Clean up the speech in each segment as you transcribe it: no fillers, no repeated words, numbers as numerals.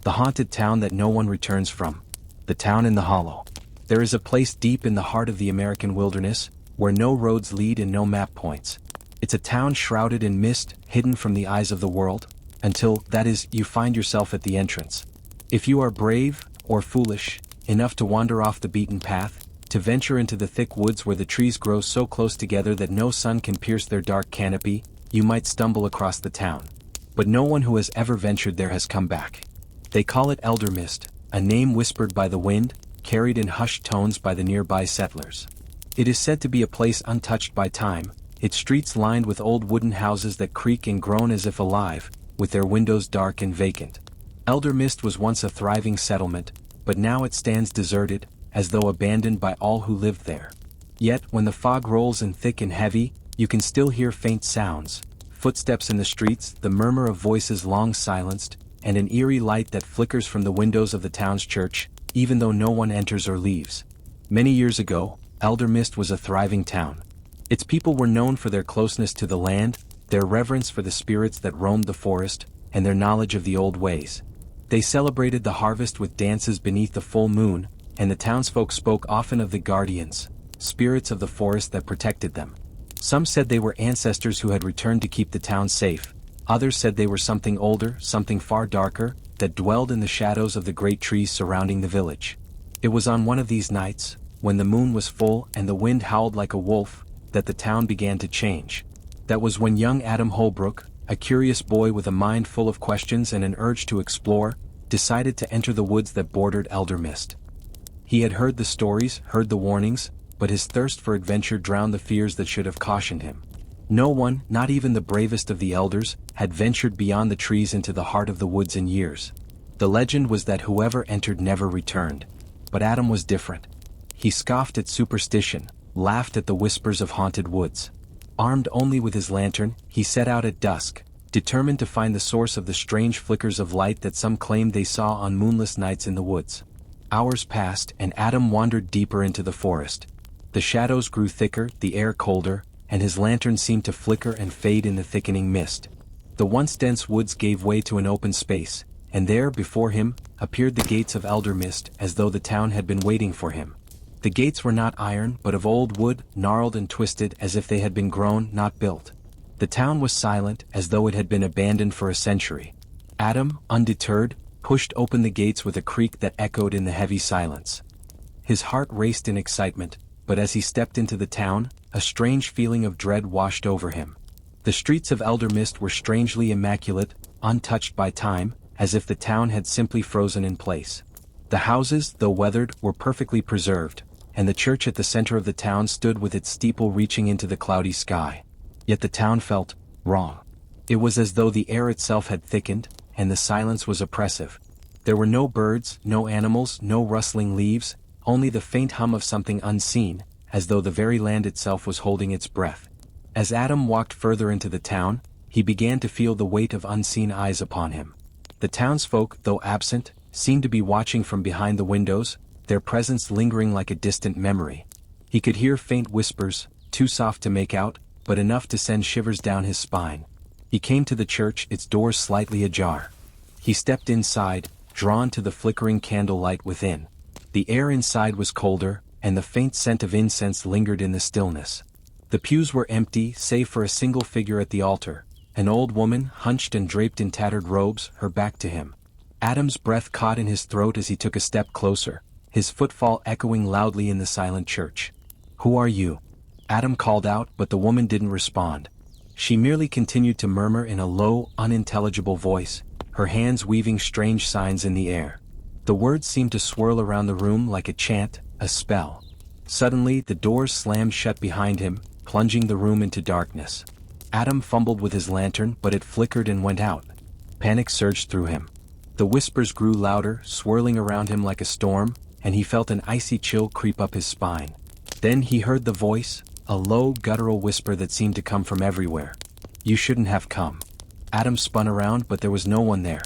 the haunted town that no one returns from. The town in the hollow. There is a place deep in the heart of the American wilderness, where no roads lead and no map points. It's a town shrouded in mist, hidden from the eyes of the world, until, that is, you find yourself at the entrance. If you are brave, or foolish, enough to wander off the beaten path, to venture into the thick woods where the trees grow so close together that no sun can pierce their dark canopy, you might stumble across the town. But no one who has ever ventured there has come back. They call it Elder Mist, a name whispered by the wind, carried in hushed tones by the nearby settlers. It is said to be a place untouched by time, its streets lined with old wooden houses that creak and groan as if alive, with their windows dark and vacant. Elder Mist was once a thriving settlement, but now it stands deserted, as though abandoned by all who lived there. Yet, when the fog rolls in thick and heavy, you can still hear faint sounds, footsteps in the streets, the murmur of voices long silenced, and an eerie light that flickers from the windows of the town's church, even though no one enters or leaves. Many years ago, Elder Mist was a thriving town. Its people were known for their closeness to the land, their reverence for the spirits that roamed the forest, and their knowledge of the old ways. They celebrated the harvest with dances beneath the full moon, and the townsfolk spoke often of the guardians, spirits of the forest that protected them. Some said they were ancestors who had returned to keep the town safe. Others said they were something older, something far darker, that dwelled in the shadows of the great trees surrounding the village. It was on one of these nights, when the moon was full and the wind howled like a wolf, that the town began to change. That was when young Adam Holbrook, a curious boy with a mind full of questions and an urge to explore, decided to enter the woods that bordered Elder Mist. He had heard the stories, heard the warnings, but his thirst for adventure drowned the fears that should have cautioned him. No one, not even the bravest of the elders, had ventured beyond the trees into the heart of the woods in years. The legend was that whoever entered never returned. But Adam was different. He scoffed at superstition, laughed at the whispers of haunted woods. Armed only with his lantern, he set out at dusk, determined to find the source of the strange flickers of light that some claimed they saw on moonless nights in the woods. Hours passed, and Adam wandered deeper into the forest. The shadows grew thicker, the air colder, and his lantern seemed to flicker and fade in the thickening mist. The once dense woods gave way to an open space, and there, before him, appeared the gates of Elder Mist, as though the town had been waiting for him. The gates were not iron, but of old wood, gnarled and twisted as if they had been grown, not built. The town was silent, as though it had been abandoned for a century. Adam, undeterred, pushed open the gates with a creak that echoed in the heavy silence. His heart raced in excitement, but as he stepped into the town, a strange feeling of dread washed over him. The streets of Elder Mist were strangely immaculate, untouched by time, as if the town had simply frozen in place. The houses, though weathered, were perfectly preserved, and the church at the center of the town stood with its steeple reaching into the cloudy sky. Yet the town felt wrong. It was as though the air itself had thickened, and the silence was oppressive. There were no birds, no animals, no rustling leaves, only the faint hum of something unseen, as though the very land itself was holding its breath. As Adam walked further into the town, he began to feel the weight of unseen eyes upon him. The townsfolk, though absent, seemed to be watching from behind the windows, their presence lingering like a distant memory. He could hear faint whispers, too soft to make out, but enough to send shivers down his spine. He came to the church, its doors slightly ajar. He stepped inside, drawn to the flickering candlelight within. The air inside was colder, and the faint scent of incense lingered in the stillness. The pews were empty, save for a single figure at the altar, an old woman, hunched and draped in tattered robes, her back to him. Adam's breath caught in his throat as he took a step closer, his footfall echoing loudly in the silent church. "Who are you?" Adam called out, but the woman didn't respond. She merely continued to murmur in a low, unintelligible voice, her hands weaving strange signs in the air. The words seemed to swirl around the room like a chant, a spell. Suddenly, the doors slammed shut behind him, plunging the room into darkness. Adam fumbled with his lantern, but it flickered and went out. Panic surged through him. The whispers grew louder, swirling around him like a storm, and he felt an icy chill creep up his spine. Then he heard the voice, a low, guttural whisper that seemed to come from everywhere. "You shouldn't have come." Adam spun around, but there was no one there.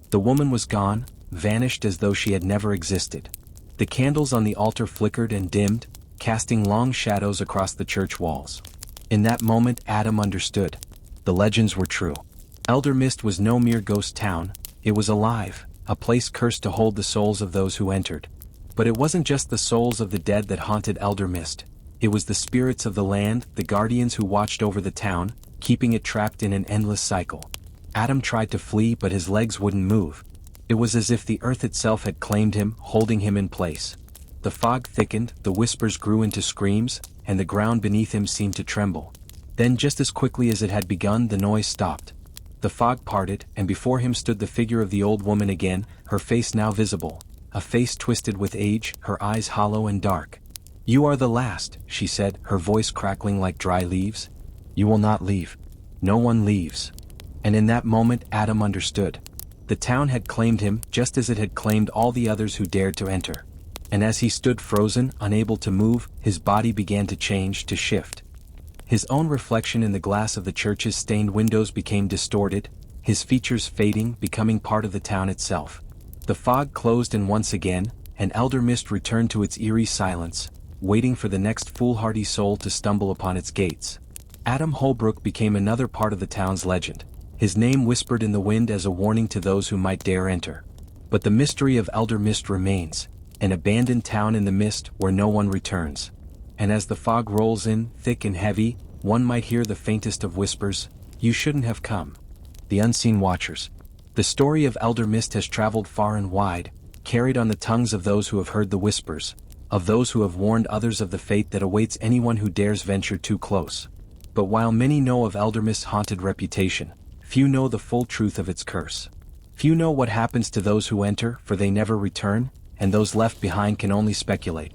The woman was gone, vanished as though she had never existed. The candles on the altar flickered and dimmed, casting long shadows across the church walls. In that moment Adam understood. The legends were true. Elder Mist was no mere ghost town, it was alive, a place cursed to hold the souls of those who entered. But it wasn't just the souls of the dead that haunted Elder Mist. It was the spirits of the land, the guardians who watched over the town, keeping it trapped in an endless cycle. Adam tried to flee, but his legs wouldn't move. It was as if the earth itself had claimed him, holding him in place. The fog thickened, the whispers grew into screams, and the ground beneath him seemed to tremble. Then, just as quickly as it had begun, the noise stopped. The fog parted, and before him stood the figure of the old woman again, her face now visible, a face twisted with age, her eyes hollow and dark. "You are the last," she said, her voice crackling like dry leaves. "You will not leave. No one leaves." And in that moment Adam understood. The town had claimed him, just as it had claimed all the others who dared to enter. And as he stood frozen, unable to move, his body began to change, to shift. His own reflection in the glass of the church's stained windows became distorted, his features fading, becoming part of the town itself. The fog closed, and once again, an Elder Mist returned to its eerie silence, waiting for the next foolhardy soul to stumble upon its gates. Adam Holbrook became another part of the town's legend, his name whispered in the wind as a warning to those who might dare enter. But the mystery of Elder Mist remains, an abandoned town in the mist where no one returns. And as the fog rolls in, thick and heavy, one might hear the faintest of whispers, "You shouldn't have come." The unseen watchers. The story of Elder Mist has traveled far and wide, carried on the tongues of those who have heard the whispers, of those who have warned others of the fate that awaits anyone who dares venture too close. But while many know of Elder Mist's haunted reputation, few know the full truth of its curse. Few know what happens to those who enter, for they never return, and those left behind can only speculate.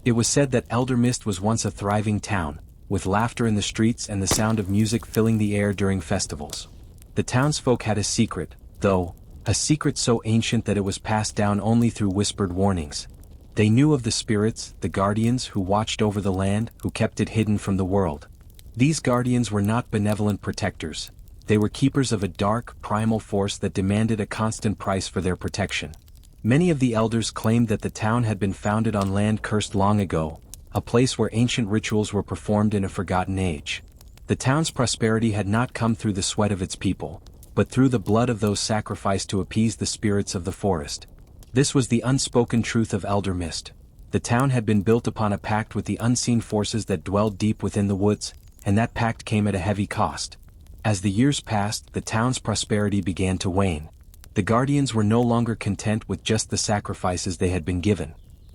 It was said that Elder Mist was once a thriving town, with laughter in the streets and the sound of music filling the air during festivals. The townsfolk had a secret, though, a secret so ancient that it was passed down only through whispered warnings. They knew of the spirits, the guardians who watched over the land, who kept it hidden from the world. These guardians were not benevolent protectors. They were keepers of a dark, primal force that demanded a constant price for their protection. Many of the elders claimed that the town had been founded on land cursed long ago, a place where ancient rituals were performed in a forgotten age. The town's prosperity had not come through the sweat of its people, but through the blood of those sacrificed to appease the spirits of the forest. This was the unspoken truth of Elder Mist. The town had been built upon a pact with the unseen forces that dwelled deep within the woods, and that pact came at a heavy cost. As the years passed, the town's prosperity began to wane. The guardians were no longer content with just the sacrifices they had been given.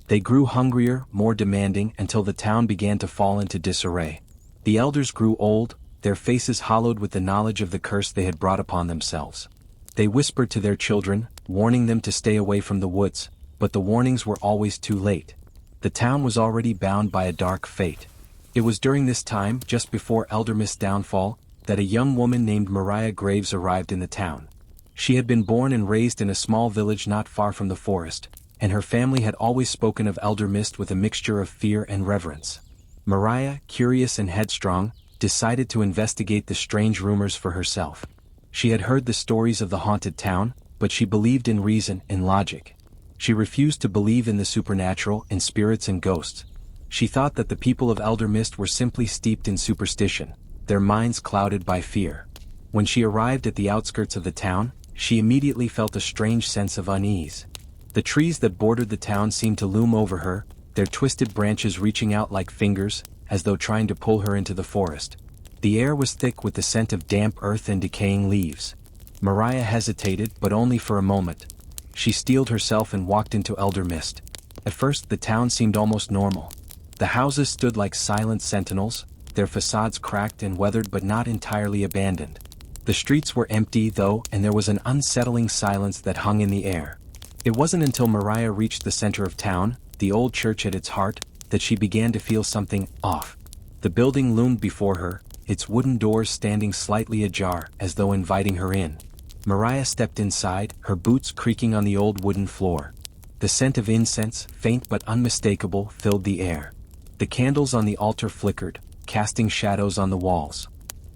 They grew hungrier, more demanding, until the town began to fall into disarray. The elders grew old, their faces hollowed with the knowledge of the curse they had brought upon themselves. They whispered to their children, warning them to stay away from the woods, but the warnings were always too late. The town was already bound by a dark fate. It was during this time, just before Elder Mist's downfall, that a young woman named Mariah Graves arrived in the town. She had been born and raised in a small village not far from the forest, and her family had always spoken of Elder Mist with a mixture of fear and reverence. Mariah, curious and headstrong, decided to investigate the strange rumors for herself. She had heard the stories of the haunted town, but she believed in reason, in logic. She refused to believe in the supernatural, in spirits and ghosts. She thought that the people of Elder Mist were simply steeped in superstition, their minds clouded by fear. When she arrived at the outskirts of the town, she immediately felt a strange sense of unease. The trees that bordered the town seemed to loom over her, their twisted branches reaching out like fingers, as though trying to pull her into the forest. The air was thick with the scent of damp earth and decaying leaves. Mariah hesitated, but only for a moment. She steeled herself and walked into Elder Mist. At first the town seemed almost normal. The houses stood like silent sentinels, their facades cracked and weathered but not entirely abandoned. The streets were empty, though, and there was an unsettling silence that hung in the air. It wasn't until Mariah reached the center of town, the old church at its heart, that she began to feel something off. The building loomed before her, its wooden doors standing slightly ajar, as though inviting her in. Mariah stepped inside, her boots creaking on the old wooden floor. The scent of incense, faint but unmistakable, filled the air. The candles on the altar flickered, casting shadows on the walls.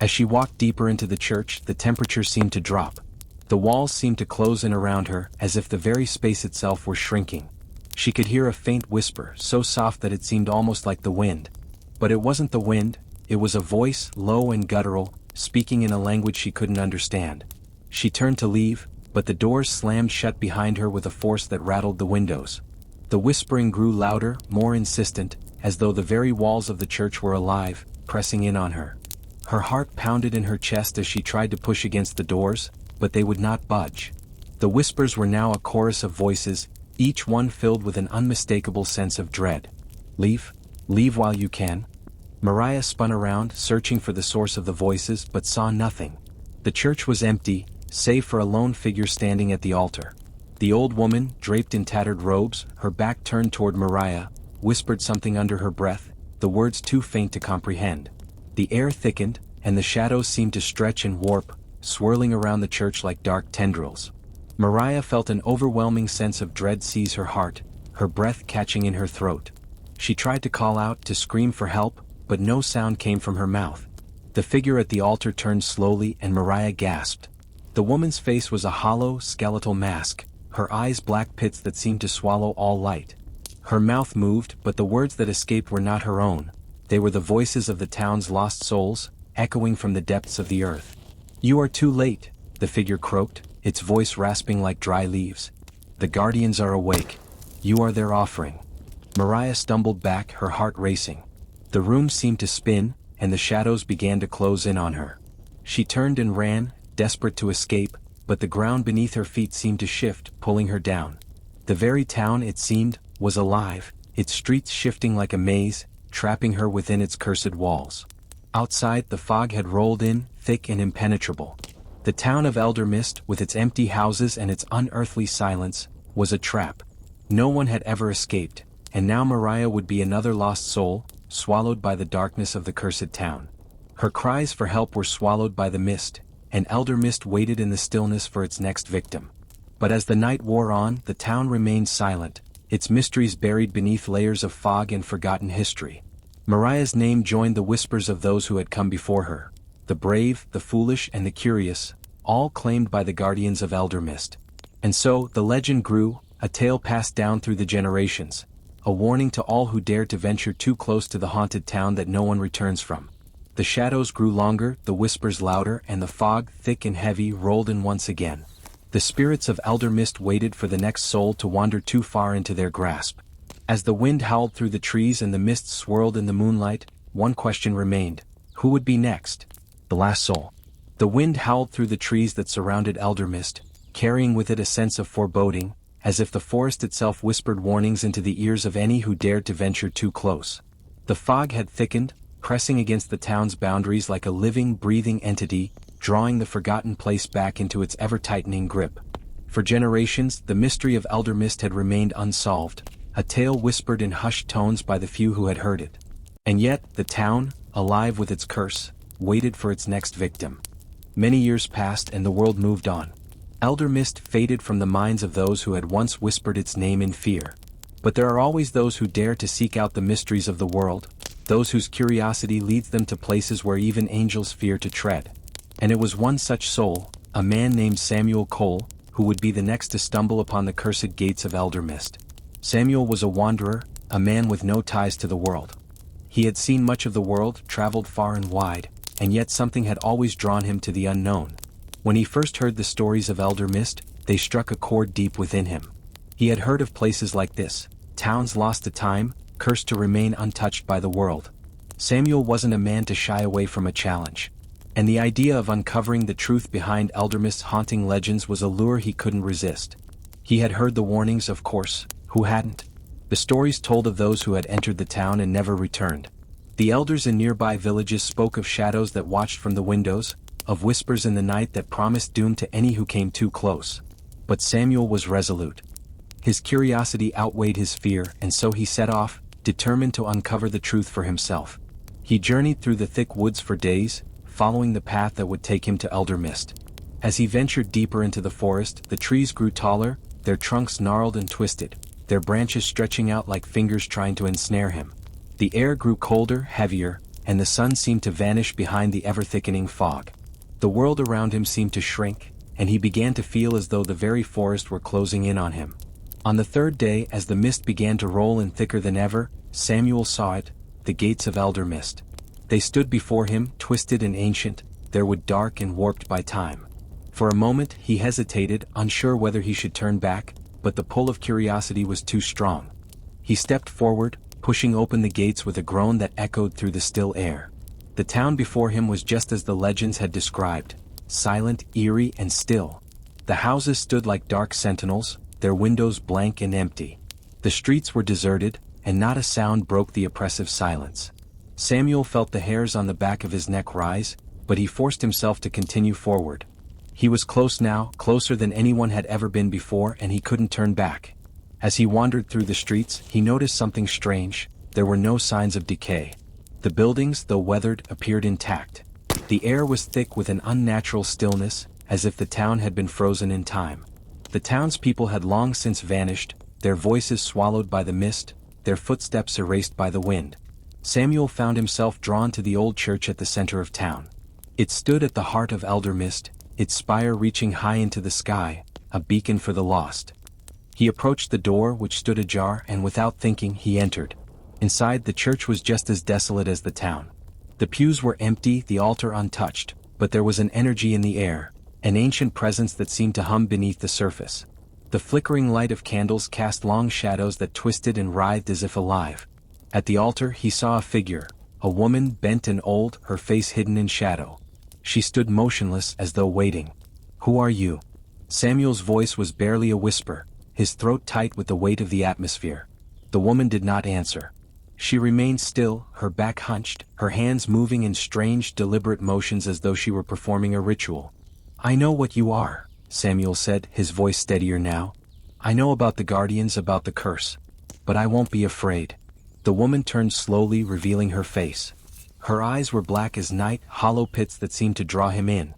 As she walked deeper into the church, the temperature seemed to drop. The walls seemed to close in around her, as if the very space itself were shrinking. She could hear a faint whisper, so soft that it seemed almost like the wind. But it wasn't the wind, it was a voice, low and guttural, speaking in a language she couldn't understand. She turned to leave, but the doors slammed shut behind her with a force that rattled the windows. The whispering grew louder, more insistent, as though the very walls of the church were alive, pressing in on her. Her heart pounded in her chest as she tried to push against the doors, but they would not budge. The whispers were now a chorus of voices, each one filled with an unmistakable sense of dread. Leave. Leave while you can. Mariah spun around, searching for the source of the voices, but saw nothing. The church was empty, save for a lone figure standing at the altar. The old woman, draped in tattered robes, her back turned toward Mariah, whispered something under her breath, the words too faint to comprehend. The air thickened, and the shadows seemed to stretch and warp, swirling around the church like dark tendrils. Mariah felt an overwhelming sense of dread seize her heart, her breath catching in her throat. She tried to call out, to scream for help, but no sound came from her mouth. The figure at the altar turned slowly and Mariah gasped. The woman's face was a hollow, skeletal mask, her eyes black pits that seemed to swallow all light. Her mouth moved, but the words that escaped were not her own. They were the voices of the town's lost souls, echoing from the depths of the earth. "You are too late," the figure croaked, its voice rasping like dry leaves. "The guardians are awake. You are their offering." Mariah stumbled back, her heart racing. The room seemed to spin, and the shadows began to close in on her. She turned and ran, desperate to escape, but the ground beneath her feet seemed to shift, pulling her down. The very town, it seemed, was alive, its streets shifting like a maze, trapping her within its cursed walls. Outside, the fog had rolled in, thick and impenetrable. The town of Elder Mist, with its empty houses and its unearthly silence, was a trap. No one had ever escaped, and now Mariah would be another lost soul, swallowed by the darkness of the cursed town. Her cries for help were swallowed by the mist, and Elder Mist waited in the stillness for its next victim. But as the night wore on, the town remained silent, its mysteries buried beneath layers of fog and forgotten history. Mariah's name joined the whispers of those who had come before her, the brave, the foolish, and the curious, all claimed by the guardians of Elder Mist. And so, the legend grew, a tale passed down through the generations, a warning to all who dared to venture too close to the haunted town that no one returns from. The shadows grew longer, the whispers louder, and the fog, thick and heavy, rolled in once again. The spirits of Elder Mist waited for the next soul to wander too far into their grasp. As the wind howled through the trees and the mist swirled in the moonlight, one question remained: who would be next? The last soul. The wind howled through the trees that surrounded Elder Mist, carrying with it a sense of foreboding, as if the forest itself whispered warnings into the ears of any who dared to venture too close. The fog had thickened, pressing against the town's boundaries like a living, breathing entity, drawing the forgotten place back into its ever-tightening grip. For generations, the mystery of Elder Mist had remained unsolved, a tale whispered in hushed tones by the few who had heard it. And yet, the town, alive with its curse, waited for its next victim. Many years passed and the world moved on. Elder Mist faded from the minds of those who had once whispered its name in fear. But there are always those who dare to seek out the mysteries of the world, those whose curiosity leads them to places where even angels fear to tread. And it was one such soul, a man named Samuel Cole, who would be the next to stumble upon the cursed gates of Elder Mist. Samuel was a wanderer, a man with no ties to the world. He had seen much of the world, traveled far and wide, and yet something had always drawn him to the unknown. When he first heard the stories of Elder Mist, they struck a chord deep within him. He had heard of places like this, towns lost to time, cursed to remain untouched by the world. Samuel wasn't a man to shy away from a challenge. And the idea of uncovering the truth behind Elder Mist's haunting legends was a lure he couldn't resist. He had heard the warnings, of course. Who hadn't? The stories told of those who had entered the town and never returned. The elders in nearby villages spoke of shadows that watched from the windows, of whispers in the night that promised doom to any who came too close. But Samuel was resolute. His curiosity outweighed his fear, and so he set off, determined to uncover the truth for himself. He journeyed through the thick woods for days, following the path that would take him to Elder Mist. As he ventured deeper into the forest, the trees grew taller, their trunks gnarled and twisted, their branches stretching out like fingers trying to ensnare him. The air grew colder, heavier, and the sun seemed to vanish behind the ever-thickening fog. The world around him seemed to shrink, and he began to feel as though the very forest were closing in on him. On the third day, as the mist began to roll in thicker than ever, Samuel saw it, the gates of Elder Mist. They stood before him, twisted and ancient, their wood dark and warped by time. For a moment he hesitated, unsure whether he should turn back, but the pull of curiosity was too strong. He stepped forward, pushing open the gates with a groan that echoed through the still air. The town before him was just as the legends had described, silent, eerie, and still. The houses stood like dark sentinels, their windows blank and empty. The streets were deserted, and not a sound broke the oppressive silence. Samuel felt the hairs on the back of his neck rise, but he forced himself to continue forward. He was close now, closer than anyone had ever been before, and he couldn't turn back. As he wandered through the streets, he noticed something strange. There were no signs of decay. The buildings, though weathered, appeared intact. The air was thick with an unnatural stillness, as if the town had been frozen in time. The townspeople had long since vanished, their voices swallowed by the mist, their footsteps erased by the wind. Samuel found himself drawn to the old church at the center of town. It stood at the heart of elder mist, its spire reaching high into the sky, a beacon for the lost. He approached the door, which stood ajar, and without thinking he entered. Inside, the church was just as desolate as the town. The pews were empty, the altar untouched, but there was an energy in the air, an ancient presence that seemed to hum beneath the surface. The flickering light of candles cast long shadows that twisted and writhed as if alive. At the altar he saw a figure, a woman bent and old, her face hidden in shadow. She stood motionless as though waiting. "Who are you?" Samuel's voice was barely a whisper, his throat tight with the weight of the atmosphere. The woman did not answer. She remained still, her back hunched, her hands moving in strange, deliberate motions as though she were performing a ritual. "I know what you are," Samuel said, his voice steadier now. "I know about the guardians, about the curse. But I won't be afraid." The woman turned slowly, revealing her face. Her eyes were black as night, hollow pits that seemed to draw him in.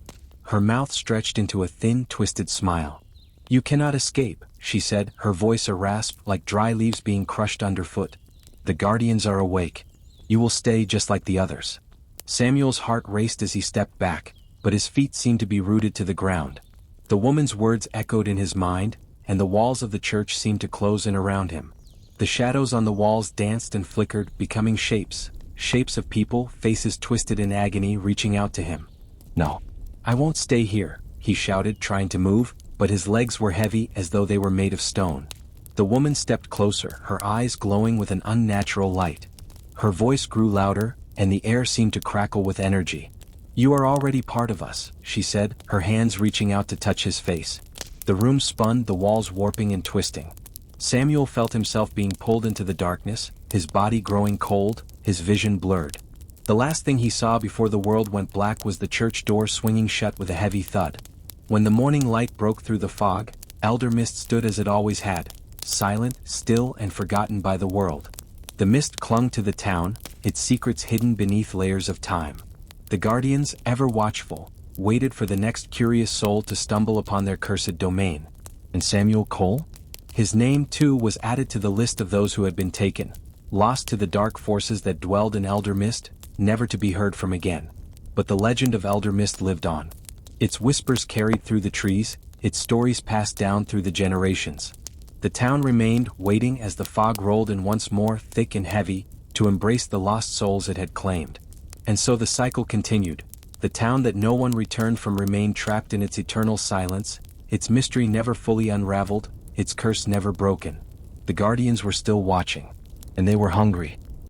Her mouth stretched into a thin, twisted smile. "You cannot escape," she said, her voice a rasp like dry leaves being crushed underfoot. "The guardians are awake. You will stay just like the others." Samuel's heart raced as he stepped back, but his feet seemed to be rooted to the ground. The woman's words echoed in his mind, and the walls of the church seemed to close in around him. The shadows on the walls danced and flickered, becoming shapes of people, faces twisted in agony, reaching out to him. "No, I won't stay here," he shouted, trying to move, but his legs were heavy as though they were made of stone. The woman stepped closer, her eyes glowing with an unnatural light. Her voice grew louder, and the air seemed to crackle with energy. "You are already part of us," she said, her hands reaching out to touch his face. The room spun, the walls warping and twisting. Samuel felt himself being pulled into the darkness, his body growing cold, his vision blurred. The last thing he saw before the world went black was the church door swinging shut with a heavy thud. When the morning light broke through the fog, Elder Mist stood as it always had, silent, still, and forgotten by the world. The mist clung to the town, its secrets hidden beneath layers of time. The guardians, ever watchful, waited for the next curious soul to stumble upon their cursed domain. And Samuel Cole? His name, too, was added to the list of those who had been taken, lost to the dark forces that dwelled in Elder Mist, never to be heard from again. But the legend of Elder Mist lived on. Its whispers carried through the trees, its stories passed down through the generations. The town remained, waiting as the fog rolled in once more, thick and heavy, to embrace the lost souls it had claimed. And so the cycle continued. The town that no one returned from remained trapped in its eternal silence, its mystery never fully unraveled, its curse never broken. The guardians were still watching. And they were hungry.